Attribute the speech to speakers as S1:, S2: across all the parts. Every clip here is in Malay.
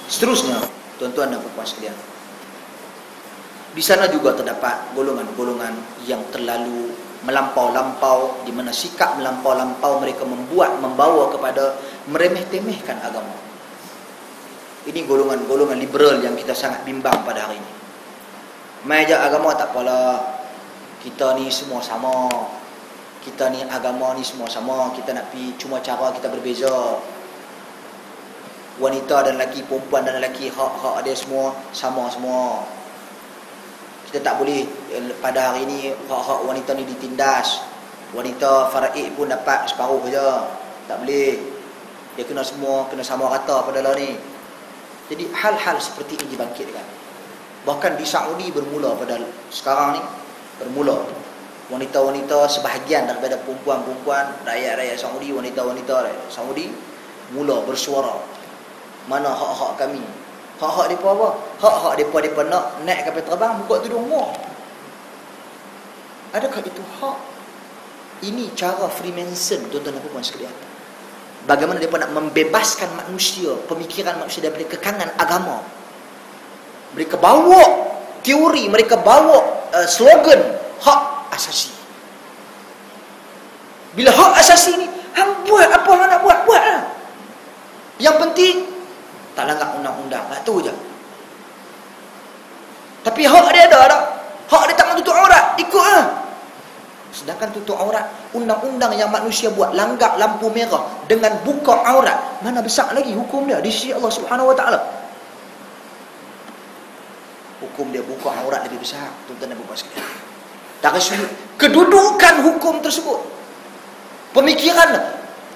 S1: Seterusnya, tuan-tuan dan puan sekalian, di sana juga terdapat golongan-golongan yang terlalu melampau-lampau, di mana sikap melampau-lampau mereka membawa kepada meremeh-temehkan agama. Ini golongan-golongan liberal yang kita sangat bimbang pada hari ini. Majak agama tak apalah, kita ni semua sama, kita ni agama ni semua sama, kita nak pergi, cuma cara kita berbeza. Wanita dan lelaki, perempuan dan lelaki, hak-hak dia semua sama semua. Kita tak boleh pada hari ini hak-hak wanita ni ditindas. Wanita faraid pun dapat separuh saja. Tak boleh. Dia kena semua, kena sama rata pada lah ni. Jadi hal-hal seperti ini dibangkitkan. Bahkan di Saudi bermula pada sekarang ni, bermula wanita-wanita sebahagian daripada perempuan-perempuan, rakyat-rakyat Saudi, wanita-wanita Saudi mula bersuara. Mana hak-hak kami? Hak-hak mereka apa? Hak-hak mereka nak naik kapal terbang, buka tudung mu. Adakah itu hak? Ini cara Freemason, tuan-tuan dan puan sekalian. Bagaimana mereka nak membebaskan manusia, pemikiran manusia daripada kekangan agama. Mereka bawa teori, mereka bawa slogan hak asasi. Bila hak asasi ni, hang buat apa hang nak buat, buatlah. Yang penting tak langgar undang-undang, tak tu je. Tapi hak dia ada tak? Hak dia tak nak tutup aurat, ikutlah. Sedangkan tutup aurat, undang-undang yang manusia buat, langgar lampu merah dengan buka aurat, mana besar lagi hukum dia di sisi Allah Subhanahu Wa Taala. Hukum dia buka aurat lebih besar, tuan-tuan dan puan sekalian. Tak rasa kedudukan hukum tersebut, pemikiran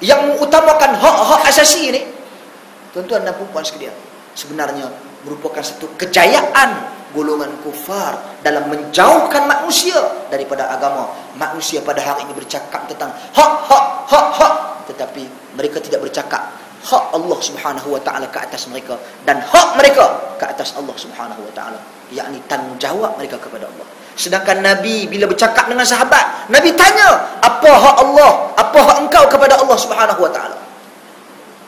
S1: yang mengutamakan hak-hak asasi ni, tuan-tuan dan puan sekalian, sebenarnya merupakan satu kejayaan golongan kufar dalam menjauhkan manusia daripada agama. Manusia pada hari ini bercakap tentang hak, tetapi mereka tidak bercakap hak Allah Subhanahu Wa Taala ke atas mereka dan hak mereka ke atas Allah Subhanahu Wa Taala, yakni tanggungjawab mereka kepada Allah. Sedangkan Nabi bila bercakap dengan sahabat, Nabi tanya, apa hak Allah, apa hak engkau kepada Allah Subhanahu Wa Taala?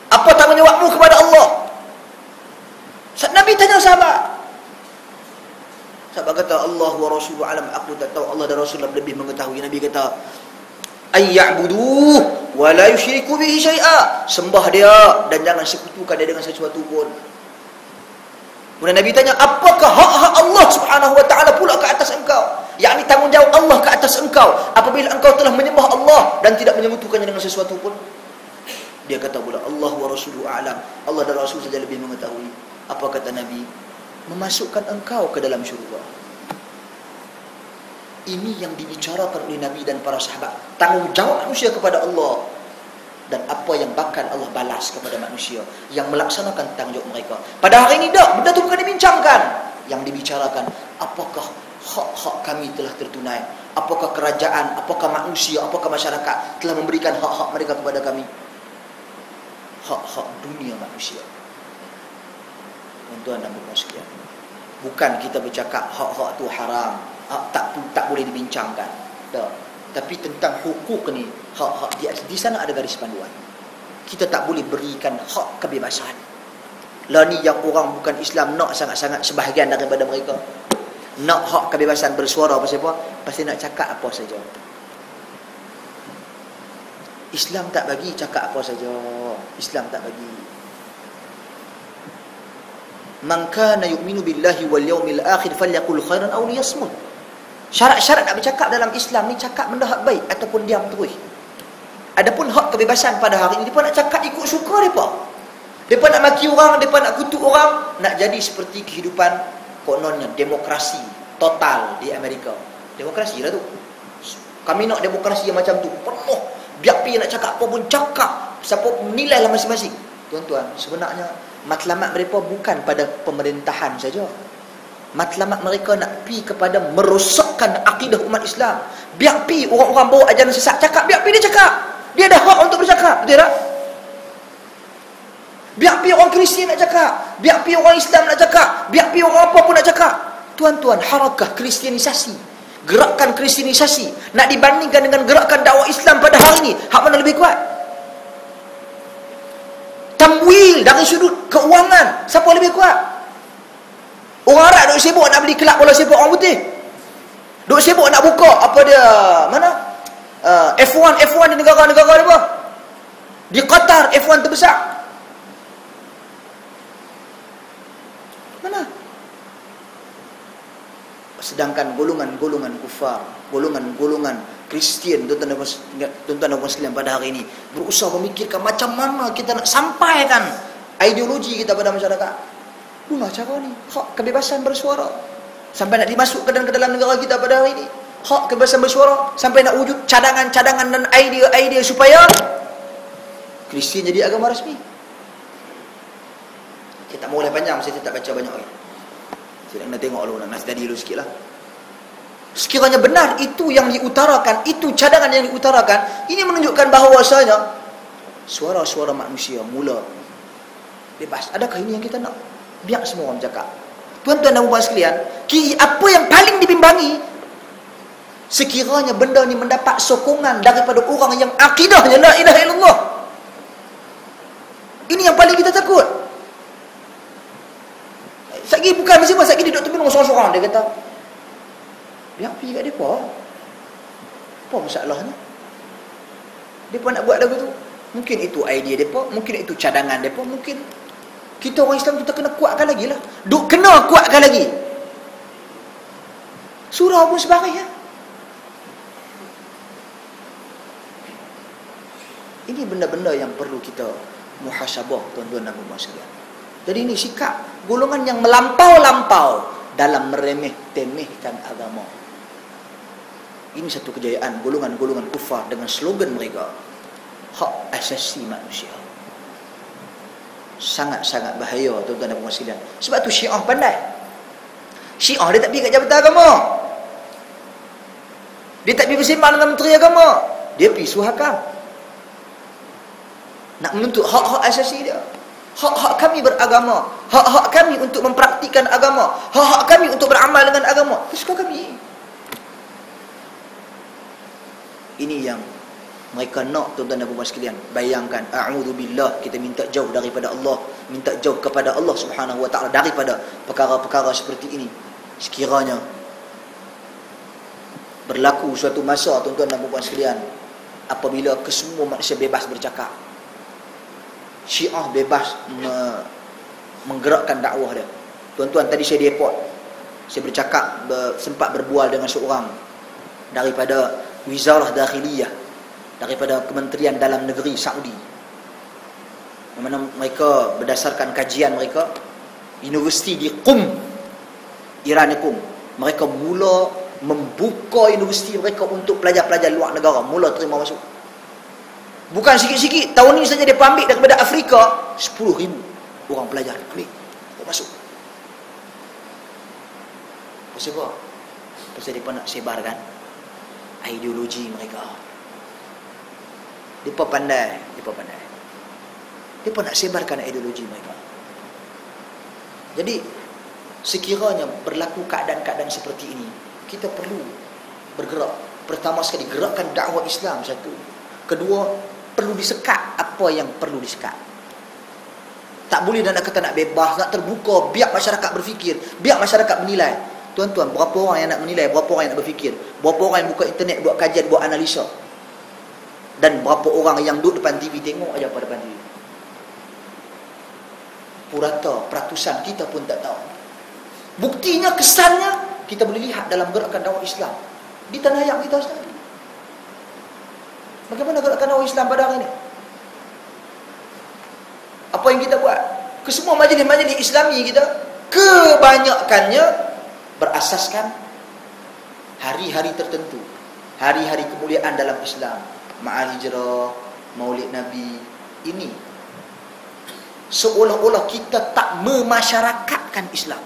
S1: Apa tanggungjawabmu kepada Allah? Nabi tanya sahabat. Sahabat kata, Allah wa Rasuluhu alam, aku tak tahu, Allah dan Rasulullah lebih mengetahui. Nabi kata, ayya'buduh wa la yusyriku bihi syai'a, sembah dia dan jangan sekutukan dia dengan sesuatu pun. Kemudian Nabi tanya, apakah hak-hak Allah Subhanahu Wa Taala pula ke atas engkau? Yakni tanggungjawab Allah ke atas engkau apabila engkau telah menyembah Allah dan tidak menyekutukannya dengan sesuatu pun. Dia kata pula, Allah wa Rasuluhu a'lam, Allah dan Rasul saja lebih mengetahui. Apa kata Nabi? Memasukkan engkau ke dalam syurga. Ini yang dibicarakan oleh Nabi dan para sahabat, tanggungjawab manusia kepada Allah dan apa yang bakal Allah balas kepada manusia yang melaksanakan tanggungjawab mereka. Pada hari ini dah, benda tu bukan dibincangkan. Yang dibicarakan, apakah hak-hak kami telah tertunai? Apakah kerajaan, apakah manusia, apakah masyarakat telah memberikan hak-hak mereka kepada kami? Hak-hak dunia manusia. Tuan-tuan dan puan sekalian, bukan kita bercakap hak-hak tu haram, tak boleh dibincangkan. Tak. Tapi tentang hukuk ni, hak-hak di sana ada garis panduan. Kita tak boleh berikan hak kebebasan. Lah ni yang orang bukan Islam nak sangat-sangat, sebahagian daripada mereka nak hak kebebasan bersuara pasal apa? Pasti nak cakap apa saja. Islam tak bagi cakap apa saja. Islam tak bagi. Man kana yu'minu billahi wal yawmil akhir falyaqul khairan aw liyasmut. Syarat-syarat nak bercakap dalam Islam ni, cakap benda hak baik ataupun diam terus. Adapun hak kebebasan pada hari ini, depa nak cakap ikut suka depa. Depa nak maki orang, depa nak kutuk orang, nak jadi seperti kehidupan kononnya demokrasi total di Amerika. Demokrasi lah tu. Kami nak demokrasi yang macam tu, penuh. Biar pergi nak cakap apa pun cakap, siapa menilai lah masing-masing. Tuan-tuan, sebenarnya matlamat mereka bukan pada pemerintahan saja. Matlamat mereka nak pi kepada merosakkan akidah umat Islam. Biar pi orang-orang bawa ajaran sesat cakap, biar pi dia cakap. Dia ada hak untuk bercakap, betul tak? Biar pi orang Kristian nak cakap, biar pi orang Islam nak cakap, biar pi orang apa pun nak cakap. Tuan-tuan, harakah kristianisasi, gerakan kristianisasi nak dibandingkan dengan gerakan dakwah Islam pada hari ini, hak mana lebih kuat? Tamwil dari sudut keuangan, siapa lebih kuat? Orang Arab duk sibuk nak beli kelab bola sepak orang putih. Duk sibuk nak buka apa dia? Mana? F1 di negara-negara apa? Di Qatar F1 terbesar. Mana? Sedangkan golongan-golongan kufar, golongan-golongan Kristian, tuan-tuan dan puan sekalian, pada hari ini berusaha memikirkan macam mana kita nak sampaikan ideologi kita pada masyarakat. Itulah cara ni, hak kebebasan bersuara. Sampai nak dimasukkan ke dalam negara kita pada hari ini, hak kebebasan bersuara, sampai nak wujud cadangan-cadangan dan idea-idea supaya Kristian jadi agama rasmi. Kita tak boleh panjang, saya tak baca banyak lagi. Saya nak tengok dulu, nak study dulu sikit lah. Sekiranya benar itu yang diutarakan, itu cadangan yang diutarakan, ini menunjukkan bahawasanya suara-suara manusia mula bebas. Adakah ini yang kita nak? Biar semua orang bercakap. Tuan-tuan dan puan sekalian, apa yang paling dibimbangi, sekiranya benda ni mendapat sokongan daripada orang yang akidahnya la ilaha illallah. Ini yang paling kita takut. Satgi bukan mesti masa dia duduk tepi sorang-sorang, dia kata, biar pergi kat mereka. Apa masalahnya? Mereka nak buat lagu tu. Mungkin itu idea mereka, mungkin itu cadangan mereka, mungkin kita orang Islam kita kena kuatkan lagi lah. Duk kena kuatkan lagi. Surau pun sebagai ya. Ini benda-benda yang perlu kita muhasabah, tuan-tuan dan puan sekalian. Jadi ini sikap golongan yang melampau-lampau dalam meremeh-temehkan agama. Ini satu kejayaan golongan-golongan kufar dengan slogan mereka, hak asasi manusia. Sangat-sangat bahaya, tuan-tuan dan puan sekalian. Sebab tu Syiah pandai. Syiah dia tak pergi kat jabatan agama. Dia tak pergi bersembang dengan menteri agama. Dia pergi suhakam. Nak menuntut hak-hak asasi dia. Hak-hak kami beragama. Hak-hak kami untuk mempraktikkan agama. Hak-hak kami untuk beramal dengan agama. Kesukaan kami. Ini yang mereka nak, tuan-tuan dan puan sekalian. Bayangkan, a'udzubillah, kita minta jauh daripada Allah, minta jauh kepada Allah Subhanahu wa taala daripada perkara-perkara seperti ini. Sekiranya berlaku suatu masa, tuan-tuan dan puan sekalian, apabila kesemua manusia bebas bercakap, Syiah bebas menggerakkan dakwah dia. Tuan-tuan, tadi saya di airport, saya bercakap, sempat berbual dengan seorang daripada Wizarah Dakhiliyah, daripada Kementerian Dalam Negeri Saudi, di mana mereka berdasarkan kajian mereka, universiti di Qum, Iran ni Qum, mereka mula membuka universiti mereka untuk pelajar-pelajar luar negara, mula terima masuk. Bukan sikit-sikit, tahun ini saja dia ambil daripada Afrika 10,000 orang pelajar ambil masuk. Pasal apa? Pasal mereka nak sebarkan ideologi mereka. Mereka pandai. Mereka nak sebarkan ideologi mereka. Jadi sekiranya berlaku keadaan-keadaan seperti ini, kita perlu bergerak. Pertama sekali, gerakkan dakwah Islam satu. Kedua, perlu disekat apa yang perlu disekat. Tak boleh nak kata nak bebas, nak terbuka, biar masyarakat berfikir, biar masyarakat menilai. Tuan-tuan, berapa orang yang nak menilai, berapa orang yang nak berfikir, berapa orang yang buka internet, buat kajian, buat analisa, dan berapa orang yang duduk depan TV, tengok aja pada depan TV. Purata, peratusan kita pun tak tahu. Buktinya, kesannya kita boleh lihat dalam gerakan dakwah Islam di tanah air kita sendiri. Bagaimana gerakan dakwah Islam pada hari ini? Apa yang kita buat? Kesemua majlis-majlis Islami kita, kebanyakannya berasaskan hari-hari tertentu, hari-hari kemuliaan dalam Islam, Ma'al Hijrah, Maulid Nabi. Ini seolah-olah kita tak memasyarakatkan Islam,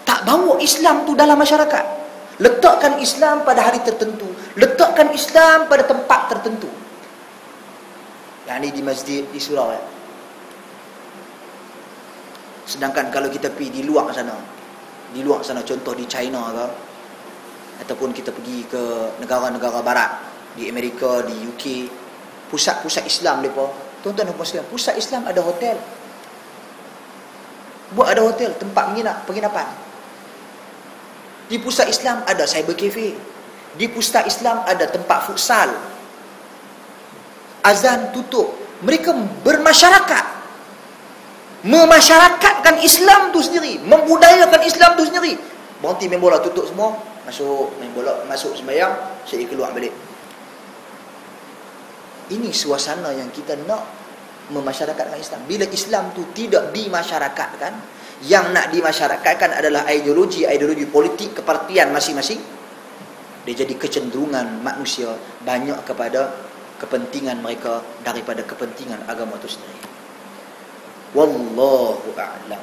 S1: tak bawa Islam tu dalam masyarakat. Letakkan Islam pada hari tertentu, letakkan Islam pada tempat tertentu. Yang ini di masjid, di surau ya. Sedangkan kalau kita pergi di luar sana, contoh di China ke, ataupun kita pergi ke negara-negara barat, di Amerika, di UK, pusat-pusat Islam mereka, Tuan-tuan dan puan-puan, pusat Islam ada hotel. Buat ada hotel, tempat penginapan. Di pusat Islam ada cyber cafe. Di pusat Islam ada tempat futsal. Azan tutup. Mereka bermasyarakat. Memasyarakatkan Islam tu sendiri, membudayakan Islam tu sendiri. Berhenti main bola, tutup semua, masuk main bola, masuk sembahyang, saya keluar balik. Ini suasana yang kita nak memasyarakatkan Islam. Bila Islam tu tidak dimasyarakatkan, yang nak dimasyarakatkan adalah ideologi politik kepartian masing-masing, dia jadi kecenderungan manusia banyak kepada kepentingan mereka daripada kepentingan agama itu sendiri. Wallahu a'lam.